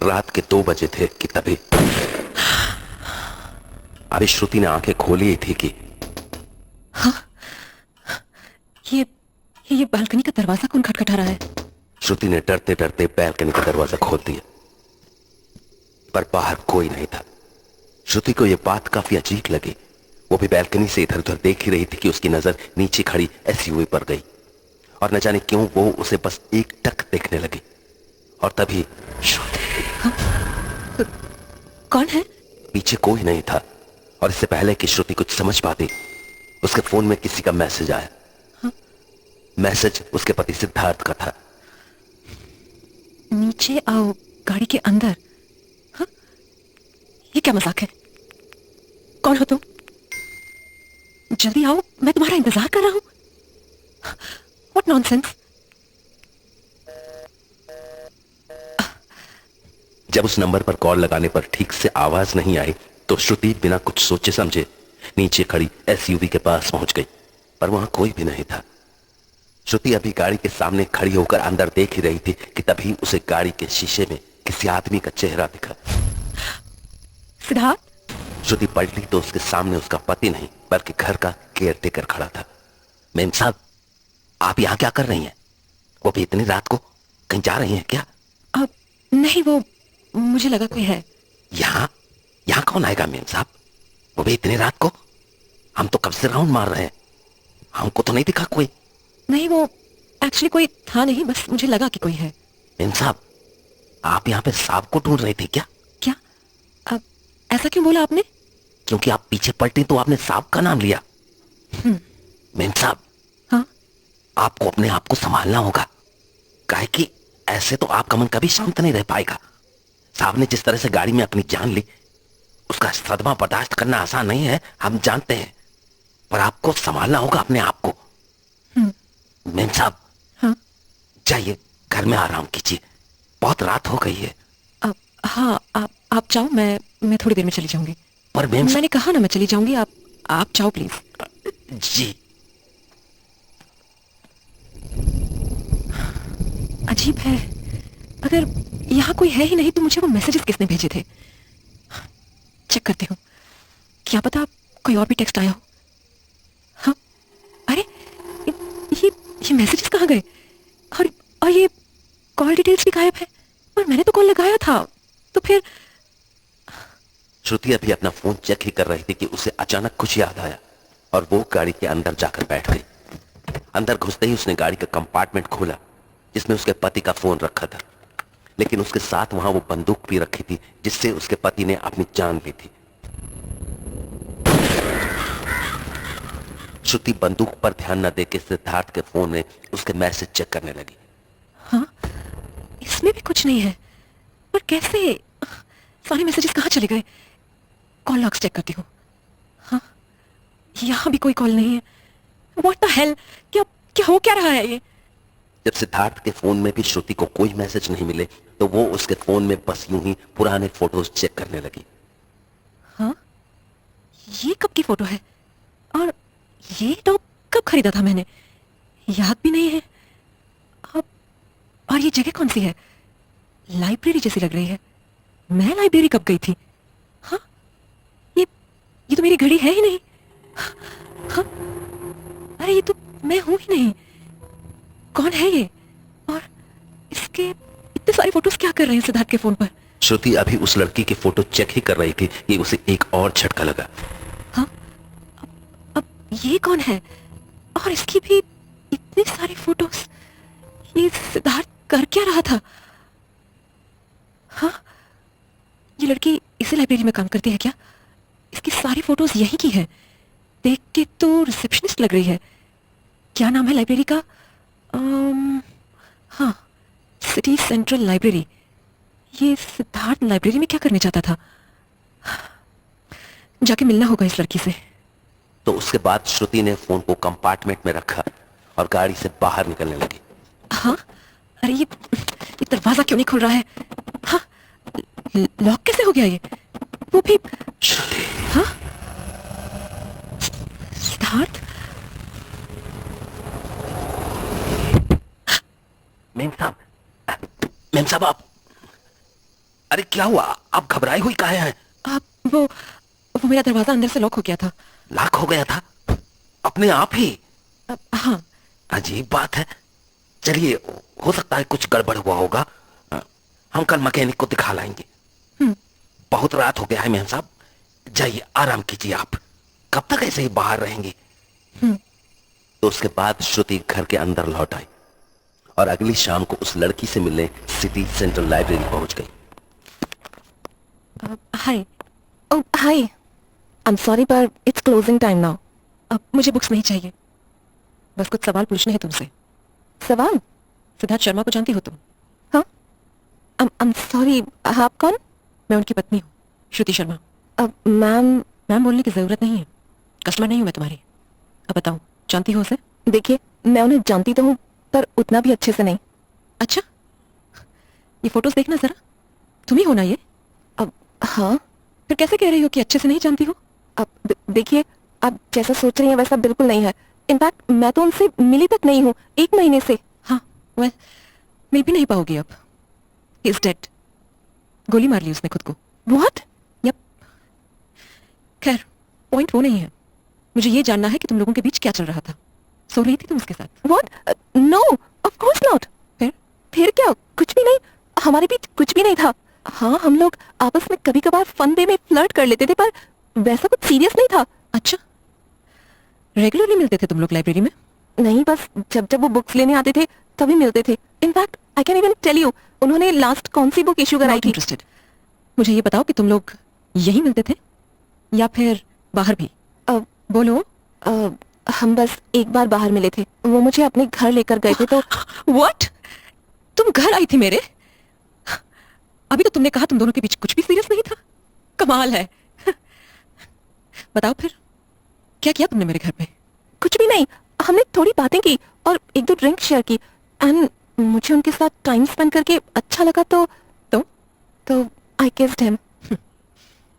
रात के 2 बजे थे कि तभी अभी श्रुति ने आंखें खोली ही थी कि हाँ, ये ये बालकनी का दरवाजा कौन खटखटा रहा है? श्रुति ने डरते डरते बालकनी का दरवाजा खोल दिया, पर बाहर कोई नहीं था। श्रुति को यह बात काफी अजीब लगी। वो भी बालकनी से इधर उधर देख ही रही थी कि उसकी नजर नीचे खड़ी एसयूवी पर गई, और न जाने क्यों वो उसे बस एक टक देखने लगी। और तभी श्रुति, कौन है? पीछे कोई नहीं था, और इससे पहले कि श्रुति कुछ समझ पाती, उसके फोन में किसी का मैसेज आया। मैसेज उसके पति सिद्धार्थ का था। नीचे आओ, गाड़ी के अंदर। हाँ? ये क्या मजाक है? कौन हो तुम? जल्दी आओ, मैं तुम्हारा इंतजार कर रहा हूं। What nonsense. जब उस नंबर पर कॉल लगाने पर ठीक से आवाज नहीं आई तो श्रुति बिना कुछ सोचे समझे नीचे खड़ी एसयूवी के पास पहुंच गई, पर वहां कोई भी नहीं था। श्रुति अभी गाड़ी के सामने खड़ी होकर अंदर देख ही रही थी कि तभी उसे गाड़ी के शीशे में किसी आदमी का चेहरा दिखा। सिद्धार्थ? श्रुति पलटी तो उसके सामने उसका पति नहीं बल्कि घर का केयरटेकर खड़ा था। मेम साहब, आप यहाँ क्या कर रही हैं? वो भी इतनी रात को कहीं जा रही हैं क्या? अब नहीं, वो मुझे लगा कोई है। यहाँ यहाँ कौन आएगा मेम साहब? वो भी इतनी रात को? हम तो कब से राउंड मार रहे हैं, हमको तो नहीं दिखा कोई। नहीं, वो एक्चुअली कोई था नहीं, बस मुझे लगा कि कोई है। मेम साहब, आप यहाँ पे सांप को ढूंढ रही थी क्या? क्या? अब ऐसा क्यों बोला आपने? क्योंकि आप पीछे पलटी तो आपने सांप का नाम लिया। मेम साहब, हाँ? आपको अपने आप को संभालना होगा, काहे कि ऐसे तो आपका मन कभी शांत नहीं रह पाएगा। साहब ने जिस तरह से गाड़ी में अपनी जान ली, उसका सदमा बर्दाश्त करना आसान नहीं है, हम जानते हैं, पर आपको संभालना होगा अपने आप को। मेम साहब, हाँ? जाइए घर में आराम कीजिए, बहुत रात हो गई है। हाँ, आप जाओ, मैं थोड़ी देर में चली जाऊंगी। पर मेम मैंने कहा ना मैं चली जाऊंगी, आप जाओ प्लीज। जी। अजीब है, अगर यहाँ कोई है ही नहीं तो मुझे वो मैसेजेस किसने भेजे थे? चेक करती हूँ, क्या पता कोई और भी टेक्स्ट आया हो। हाँ, अरे ये मैसेजेस कहाँ गए? और ये कॉल डिटेल्स भी गायब है, और मैंने तो कॉल लगाया था, तो फिर। श्रुति अभी अपना फोन चेक ही कर रही थी कि उसे अचानक कुछ याद आया, और वो गाड़ी के अंदर जाकर बैठ गई। अंदर घुसते ही उसने गाड़ी का कंपार्टमेंट खोला जिसमें उसके पति का फोन रखा था, लेकिन उसके साथ वहां वो बंदूक भी रखी थी जिससे उसके पति ने अपनी जान ली थी। श्रुति बंदूक पर ध्यान न देकर सिद्धार्थ के फोन में उसके मैसेज चेक करने लगी। हाँ, इसमें भी कुछ नहीं है, पर कैसे? सारे मैसेजेस कहाँ चले गए? कॉल लॉग्स चेक करती हूँ। हाँ, यहाँ भी कोई कॉल नहीं है। व्हाट द हेल, क्या हो क्या रहा है ये? जब सिद्धार्थ के फोन में भी श्रुति को कोई मैसेज नहीं मिले तो वो उसके फोन में बस यूं ही पुराने फोटोज चेक करने लगी। हाँ, ये कब की फोटो है? और ये टॉप कब खरीदा था मैंने? याद भी नहीं है। अब और ये जगह कौन सी है? लाइब्रेरी जैसी लग रही है। मैं लाइब्रेरी कब गई थी? हाँ, ये तो मेरी घड़ी है ही नहीं। हाँ, अरे ये तो मैं हूं ही नहीं। कौन है ये? और इसके इतने सारे फोटोज क्या कर रहे हैं सिद्धार्थ के फोन पर? श्रुति अभी उस लड़की के फोटो चेक ही कर रही थी कि उसे एक और झटका लगा। हाँ, अब ये कौन है? और इसकी भी इतने सारे फोटोज। ये सिद्धार्थ कर क्या रहा था? हाँ, ये लड़की इसी लाइब्रेरी में काम करती है क्या? इसकी सारी फोटोज यहीं की है। देख के तो रिसेप्शनिस्ट लग रही है। क्या नाम है लाइब्रेरी का? हाँ, सिटी सेंट्रल लाइब्रेरी। ये सिद्धार्थ लाइब्रेरी में क्या करने जाता था? जाके मिलना होगा इस लड़की से। तो उसके बाद श्रुति ने फोन को कंपार्टमेंट में रखा और गाड़ी से बाहर निकलने लगी। हाँ, अरे ये दरवाजा क्यों नहीं खुल रहा है? हाँ, लॉक कैसे हो गया ये? वो भी। हाँ, सिद्धार्थ। मेम साहब, आप अरे क्या हुआ? आप घबराई हुई काहे हैं? आप वो मेरा दरवाजा अंदर से लॉक हो गया था। लॉक हो गया था अपने आप ही? हाँ। अजीब बात है। चलिए, हो सकता है कुछ गड़बड़ हुआ होगा। हम कल मैकेनिक को दिखा लाएंगे। बहुत रात हो गया है मेम साहब, जाइए आराम कीजिए। आप कब तक ऐसे ही बाहर रहेंगे? तो उसके बाद श्रुति घर के अंदर लौट आई और अगली शाम को उस लड़की से मिलने सिटी सेंट्रल लाइब्रेरी पहुंच गई। हाय। Oh, hi. I'm sorry, but it's closing time now. अब मुझे बुक्स नहीं चाहिए, बस कुछ सवाल पूछने हैं तुमसे। सवाल? सिद्धार्थ शर्मा को जानती हो तुम? हाँ? I'm sorry. आप कौन? मैं उनकी पत्नी हूँ, श्रुति शर्मा। मैम, मैम बोलने की जरूरत नहीं है, कस्टमर नहीं हूँ मैं तुम्हारी। अब बताओ, जानती हो उसे? देखिए, मैं उन्हें जानती तो हूँ, पर उतना भी अच्छे से नहीं। अच्छा, ये फोटोज देखना जरा, तुम ही हो ना ये? अब हाँ। फिर कैसे कह रही हो कि अच्छे से नहीं जानती हो? अब देखिए, आप जैसा सोच रही हैं वैसा बिल्कुल नहीं है। इनफैक्ट मैं तो उनसे मिली तक नहीं हूँ 1 महीने से। हाँ, वेल, मिल भी नहीं पाओगी अब। He is dead. गोली मार ली उसने खुद को। What? यप। खैर, पॉइंट वो नहीं है, मुझे ये जानना है कि तुम लोगों के बीच क्या चल रहा था। सो रही थी तुम उसके साथ? What? No, of course not. फिर क्या? कुछ भी नहीं, हमारे बीच कुछ भी नहीं था। हाँ, हम लोग आपस में कभी कभार फन वे में फ्लर्ट कर लेते थे, पर वैसा कुछ सीरियस नहीं था। अच्छा, रेगुलरली मिलते थे तुम लोग लाइब्रेरी में? नहीं, बस जब जब वो बुक्स लेने आते थे तभी मिलते थे। In fact I can even tell you, उन्होंने लास्ट कौन सी बुक इशू कराई Not थी। interested. मुझे ये बताओ कि तुम लोग यहीं मिलते थे या फिर बाहर भी? अब बोलो। हम बस एक बार बाहर मिले थे, वो मुझे अपने घर लेकर गए थे। तो व्हाट? तुम घर आई थी मेरे? अभी तो तुमने कहा तुम दोनों के बीच कुछ भी सीरियस नहीं था। कमाल है। बताओ फिर, क्या किया तुमने मेरे घर पे? कुछ भी नहीं, हमने थोड़ी बातें की और 1-2 ड्रिंक शेयर की, एंड मुझे उनके साथ टाइम स्पेंड करके अच्छा लगा। तो आई किस्ड हिम।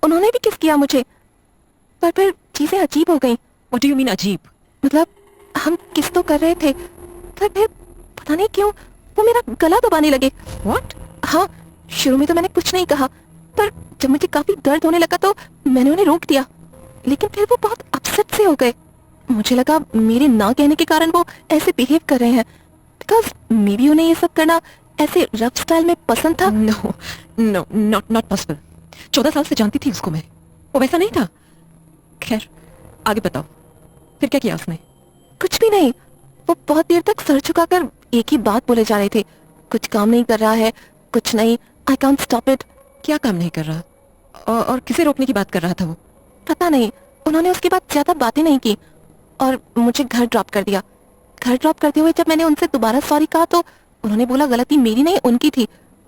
उन्होंने भी किस किया मुझे, पर फिर चीजें अजीब हो गईं। व्हाट डू यू मीन अजीब? मतलब हम किस तो कर रहे थे, पर फिर पता नहीं क्यों वो मेरा गला दबाने लगे। व्हाट? हाँ, शुरू में तो मैंने कुछ नहीं कहा, पर जब मुझे काफी दर्द होने लगा तो मैंने उन्हें रोक दिया, लेकिन फिर वो बहुत अपसेट से हो गए। मुझे लगा मेरे ना कहने के कारण वो ऐसे बिहेव कर रहे हैं, बिकॉज मे बी उन्हें ये सब करना ऐसे रफ स्टाइल में पसंद था। No no, not possible. 14 साल से जानती थी उसको मैं, वो वैसा नहीं था। खैर, आगे बताओ, फिर क्या किया उसने? कुछ भी नहीं, वो बहुत देर तक सर झुकाकर एक ही बात बोले जा रहे थे, कुछ काम नहीं कर रहा है, कुछ नहीं, आई कांट स्टॉप इट। क्या काम नहीं कर रहा? और किसे रोकने की बात कर रहा था वो? पता नहीं, उन्होंने उसके बाद ज्यादा बातें नहीं की और मुझे घर ड्रॉप कर दिया। घर ड्रॉप करते हुए जब मैंने उनसे दोबारा सॉरी कहा तो उन्होंने बोला गलती मेरी नहीं उनकी थी,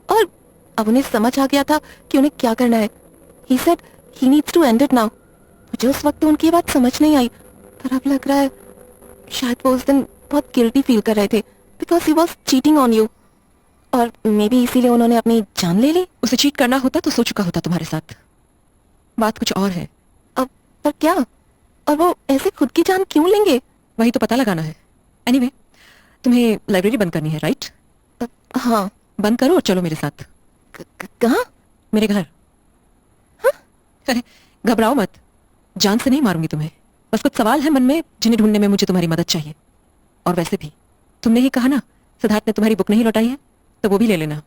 और अब उन्हें समझ आ गया था कि उन्हें क्या करना है। He said he needs to end it now. मुझे उस वक्त तो उनकी ये बात समझ नहीं आई, पर अब लग रहा है शायद वो उस दिन बहुत गिल्टी फील कर रहे थे because he was cheating on you, और मे बी इसीलिए उन्होंने अपनी जान ले ली। उसे चीट करना होता तो सो चुका होता तुम्हारे साथ। बात कुछ और है। अब पर क्या? और वो ऐसे खुद की जान क्यों लेंगे? वही तो पता लगाना है। एनीवे, तुम्हें लाइब्रेरी बंद करनी है, राइट? हाँ। बंद करो और चलो मेरे साथ। कहाँ? मेरे घर। हाँ? अरे घबराओ मत, जान से नहीं मारूंगी तुम्हें, बस कुछ सवाल है मन में जिन्हें ढूंढने में मुझे तुम्हारी मदद चाहिए। और वैसे भी तुमने ही कहा ना सिद्धार्थ ने तुम्हारी बुक नहीं लौटाई है, तो वो भी ले लेना।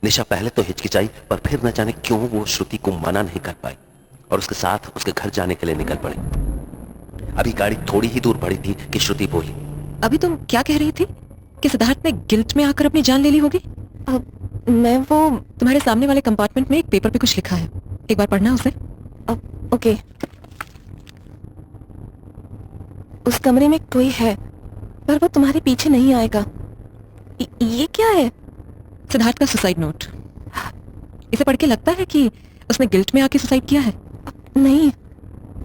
निशा पहले तो हिचकिचाई, पर फिर न जाने क्यों वो श्रुति को मना नहीं कर पाई और उसके साथ उसके घर जाने के लिए निकल पड़ी। अभी गाड़ी थोड़ी ही दूर बढ़ी थी कि श्रुति बोली, अभी तुम क्या कह रही थी कि सिद्धार्थ ने गिल्ट में आकर अपनी जान ले ली होगी? अब मैं वो तुम्हारे सामने वाले कंपार्टमेंट में एक पेपर पे कुछ लिखा है, एक बार पढ़ना उसे। ओके। उस कमरे में कोई है, पर वो तुम्हारे पीछे नहीं आएगा। ये क्या है? सिद्धार्थ का सुसाइड नोट। इसे पढ़ के लगता है कि उसने गिल्ट में आके सुसाइड किया है। नहीं,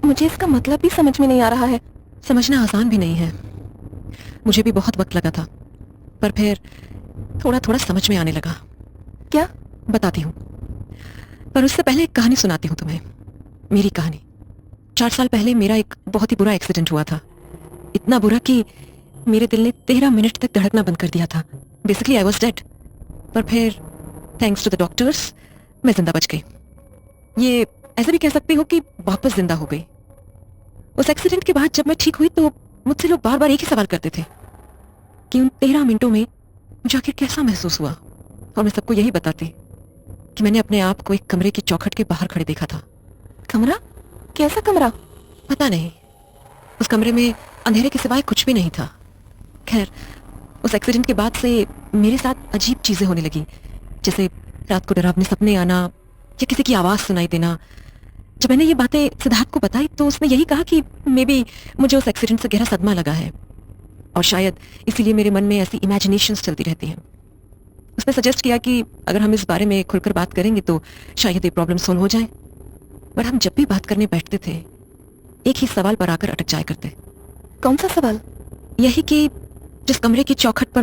मुझे इसका मतलब भी समझ में नहीं आ रहा है। समझना आसान भी नहीं है, मुझे भी बहुत वक्त लगा था, पर फिर थोड़ा थोड़ा समझ में आने लगा। क्या? बताती हूँ, पर उससे पहले एक कहानी सुनाती हूँ तुम्हें। मेरी कहानी। 4 साल पहले मेरा एक बहुत ही बुरा एक्सीडेंट हुआ था, इतना बुरा कि मेरे दिल ने 13 मिनट तक धड़कना बंद कर दिया था। Basically I was dead. पर फिर थैंक्स टू द डॉक्टर्स मैं जिंदा बच गई। ये ऐसा भी कह सकती हो कि वापस जिंदा हो गई। उस एक्सीडेंट के बाद जब मैं ठीक हुई तो मुझसे लोग बार बार एक ही सवाल करते थे कि उन 13 मिनटों में मुझे आखिर कैसा महसूस हुआ, और मैं सबको यही बताती कि मैंने अपने आप को एक कमरे की चौखट के बाहर खड़े देखा था। कमरा? कैसा कमरा? पता नहीं, उस कमरे में अंधेरे के सिवाय कुछ भी नहीं था। खैर, उस एक्सीडेंट के बाद से मेरे साथ अजीब चीजें होने लगी, जैसे रात को डरावने सपने आना या किसी की आवाज सुनाई देना। जब मैंने ये बातें सिद्धार्थ को बताई तो उसने यही कहा कि मे बी मुझे उस एक्सीडेंट से गहरा सदमा लगा है और शायद इसीलिए मेरे मन में ऐसी इमेजिनेशंस चलती रहती हैं। उसने सजेस्ट किया कि अगर हम इस बारे में खुलकर बात करेंगे तो शायद ये प्रॉब्लम सोल्व हो जाए। बट हम जब भी बात करने बैठते थे एक ही सवाल पर आकर अटक जाया करते। कौन सा सवाल? यही कि जिस कमरे की चौखट पर मैं